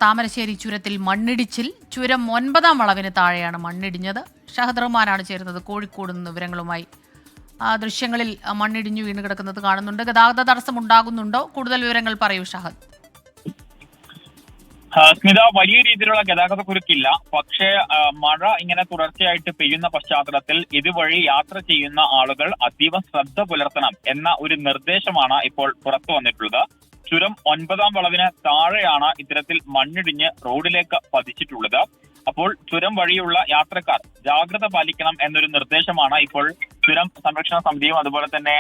താമരശ്ശേരി ചുരത്തിൽ മണ്ണിടിച്ചിൽ. ചുരം 9-ാം വളവിന് താഴെയാണ് മണ്ണിടിഞ്ഞത്. ഷഹദ് റഹ്മാനാണ് ചേരുന്നത് കോഴിക്കോട് നിന്ന് വിവരങ്ങളുമായി. ദൃശ്യങ്ങളിൽ മണ്ണിടിഞ്ഞു വീണ് കിടക്കുന്നത് കാണുന്നുണ്ട്. ഗതാഗത തടസ്സം ഉണ്ടാകുന്നുണ്ടോ? കൂടുതൽ വിവരങ്ങൾ പറയൂ ഷഹദ്. സ്മിത, വലിയ രീതിയിലുള്ള ഗതാഗത കുരുക്കില്ല. പക്ഷേ മഴ ഇങ്ങനെ തുടർച്ചയായിട്ട് പെയ്യുന്ന പശ്ചാത്തലത്തിൽ ഇതുവഴി യാത്ര ചെയ്യുന്ന ആളുകൾ അതീവ ശ്രദ്ധ പുലർത്തണം എന്ന ഒരു നിർദ്ദേശമാണ് ഇപ്പോൾ പുറത്തു വന്നിട്ടുള്ളത്. ചുരം 9-ാം വളവിന് താഴെയാണ് ഇത്തരത്തിൽ മണ്ണിടിഞ്ഞ് റോഡിലേക്ക് പതിച്ചിട്ടുള്ളത്. അപ്പോൾ ചുരം വഴിയുള്ള യാത്രക്കാർ ജാഗ്രത പാലിക്കണം എന്നൊരു നിർദ്ദേശമാണ് ഇപ്പോൾ ചുരം സംരക്ഷണ സമിതിയും അതുപോലെ തന്നെ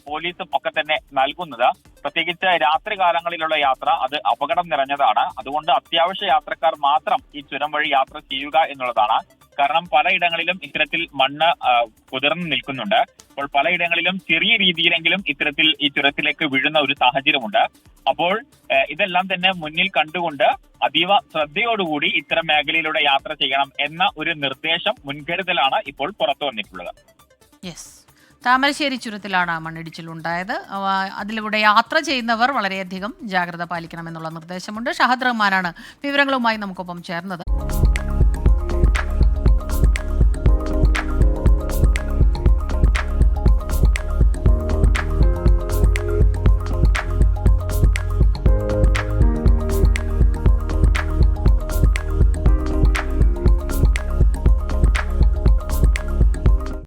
പോലീസും ഒക്കെ തന്നെ നൽകുന്നത്. പ്രത്യേകിച്ച് രാത്രി കാലങ്ങളിലുള്ള യാത്ര അത് അപകടം നിറഞ്ഞതാണ്. അതുകൊണ്ട് അത്യാവശ്യ യാത്രക്കാർ മാത്രം ഈ ചുരം വഴി യാത്ര ചെയ്യുക എന്നുള്ളതാണ്. കാരണം പലയിടങ്ങളിലും ഇത്തരത്തിൽ മണ്ണ് കുതിർന്നു നിൽക്കുന്നുണ്ട്. അപ്പോൾ പലയിടങ്ങളിലും ചെറിയ രീതിയിലെങ്കിലും ഇത്തരത്തിൽ ഈ ചുരത്തിലേക്ക് വീഴുന്ന ഒരു സാഹചര്യമുണ്ട്. അപ്പോൾ ഇതെല്ലാം തന്നെ മുന്നിൽ കണ്ടുകൊണ്ട് അതീവ ശ്രദ്ധയോടുകൂടി ഇത്തരം മേഖലയിലൂടെ യാത്ര ചെയ്യണം എന്ന ഒരു നിർദ്ദേശം, മുൻകരുതലാണ് ഇപ്പോൾ പുറത്തു വന്നിട്ടുള്ളത്. താമരശ്ശേരി ചുരത്തിലാണ് മണ്ണിടിച്ചിലുണ്ടായത്. അതിലൂടെ യാത്ര ചെയ്യുന്നവർ വളരെയധികം ജാഗ്രത പാലിക്കണമെന്നുള്ള നിർദ്ദേശമുണ്ട്. ഷഹദ് റഹ്മാനാണ് വിവരങ്ങളുമായി നമുക്കൊപ്പം ചേർന്നത്.